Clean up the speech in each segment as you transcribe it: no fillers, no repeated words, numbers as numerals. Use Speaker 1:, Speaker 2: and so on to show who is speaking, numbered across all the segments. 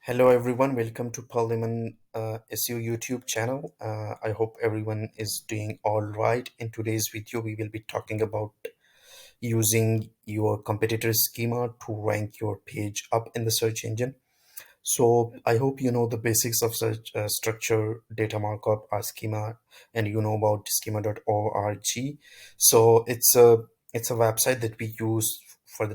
Speaker 1: Hello everyone, welcome to Parliament SU YouTube channel. I hope everyone is doing all right. In today's video, we will be talking about using your competitor's schema to rank your page up in the search engine. So I hope you know the basics of such structure, data markup, or schema, and you know about schema.org. So it's a website that we use for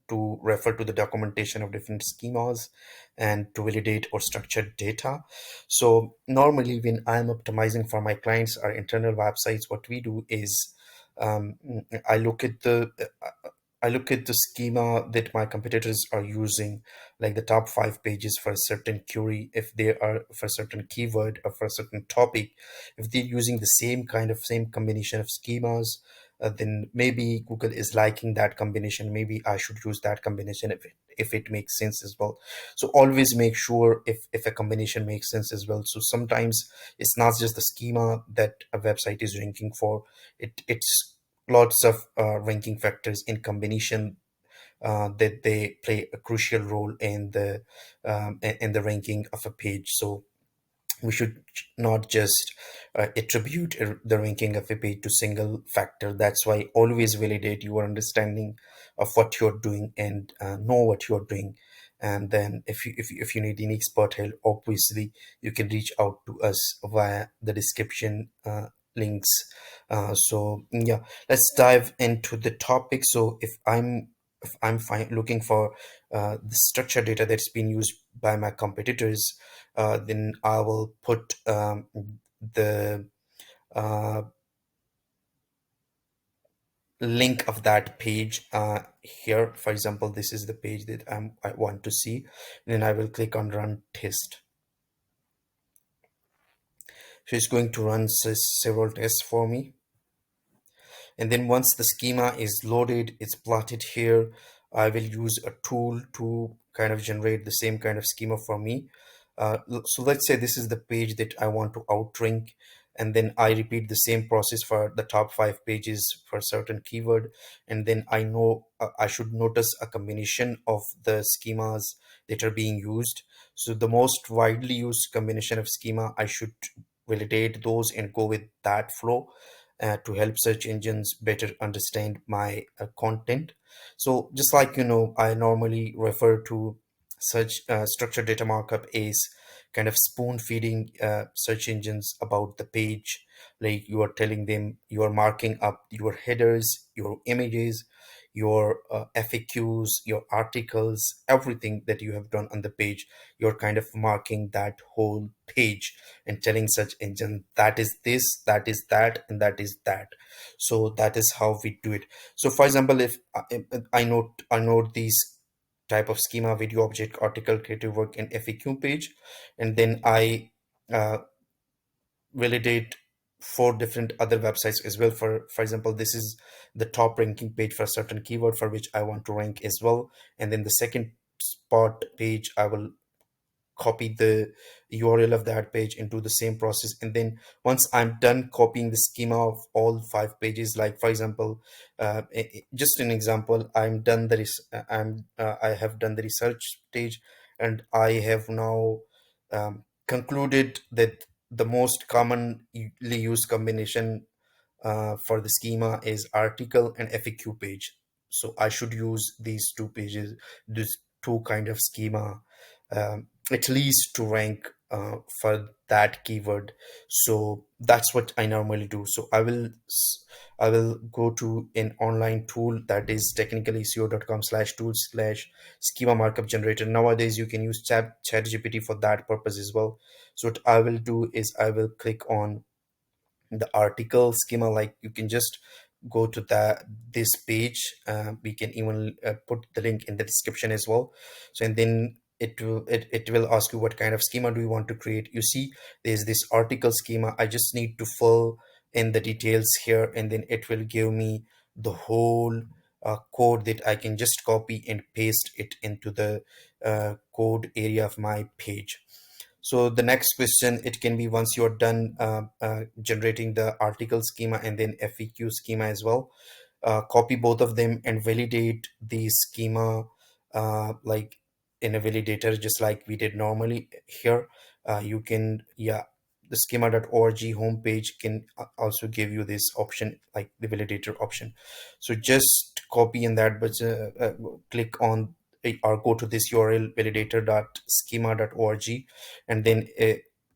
Speaker 1: to refer to the documentation of different schemas and to validate or structure data. So normally when I'm optimizing for my clients or internal websites, what we do is um, I look at the I look at the schema that my competitors are using, like the top five pages for a certain query, if they are for a certain keyword or for a certain topic, if they're using the same combination of schemas, then maybe Google is liking that combination. Maybe I should use that combination if it makes sense as well. So always make sure if a combination makes sense as well. So sometimes it's not just the schema that a website is ranking for. It's lots of ranking factors in combination that they play a crucial role in the ranking of a page. So we should not just attribute the ranking of a page to single factor. That's why always validate your understanding of what you're doing and know what you're doing. And then if you need any expert help, obviously you can reach out to us via the description links. So yeah, let's dive into the topic. So if I'm looking for the structured data that's been used by my competitors, then I will put the uh, link of that page here. For example, this is the page that I want to see. Then I will click on run test. So it's going to run several tests for me. And then once the schema is loaded, it's plotted here. I will use a tool to kind of generate the same kind of schema for me. So let's say this is the page that I want to outrank, and then I repeat the same process for the top five pages for a certain keyword. And then I know I should notice a combination of the schemas that are being used. So the most widely used combination of schema, I should validate those and go with that flow to help search engines better understand my content. So just like I normally refer to such structured data markup as kind of spoon feeding search engines about the page. Like you are telling them, you are marking up your headers, your images, your FAQs, your articles, everything that you have done on the page. You're kind of marking that whole page and telling search engine that is this, that is that, and that is that. So that is how we do it. So for example, if I note these type of schema: video, object, article, creative work, and FAQ page, and then I uh, validate four different other websites as well. For example, this is the top ranking page for a certain keyword for which I want to rank as well. And then the second spot page, I will copy the URL of that page into the same process. And then once I'm done copying the schema of all five pages, like for example, just an example, I have done the research stage, and I have now concluded that the most commonly used combination for the schema is article and FAQ page. So I should use these two pages, these two kind of schema, at least to rank for that keyword. So that's what I normally do. So I will go to an online tool, that is technicallyseo.com/tool/schema markup generator. Nowadays you can use chat GPT for that purpose as well. So what I will do is I will click on the article schema. Like you can just go to this page. We can even put the link in the description as well. So and then it will ask you what kind of schema do you want to create. You see there's this article schema. I just need to fill in the details here, and then it will give me the whole code that I can just copy and paste it into the code area of my page. So the next question, it can be, once you're done generating the article schema and then FAQ schema as well, copy both of them and validate the schema. Like in a validator, just like we did normally here. You can, yeah, the schema.org homepage can also give you this option, like the validator option. So just copy in that, but click on or go to this URL, validator.schema.org, and then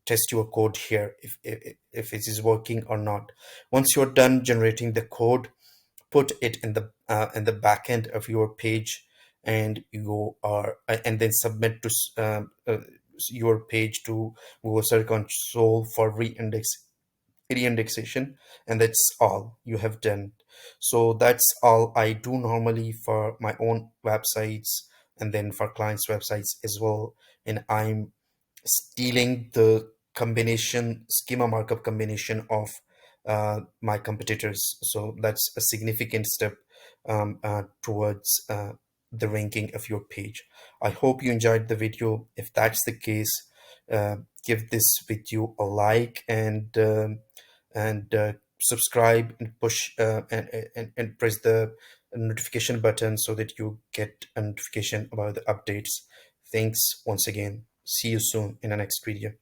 Speaker 1: test your code here if it is working or not. Once you're done generating the code, put it in the back end of your page, and you are and then submit to your page to Google Search Console for reindexation, and that's all you have done. So that's all I do normally for my own websites, and then for clients websites as well. And I'm stealing the combination schema markup combination of my competitors. So that's a significant step towards the ranking of your page. I hope you enjoyed the video. If that's the case, give this video a like, and subscribe, and push and press the notification button so that you get a notification about the updates. Thanks once again. See you soon in the next video.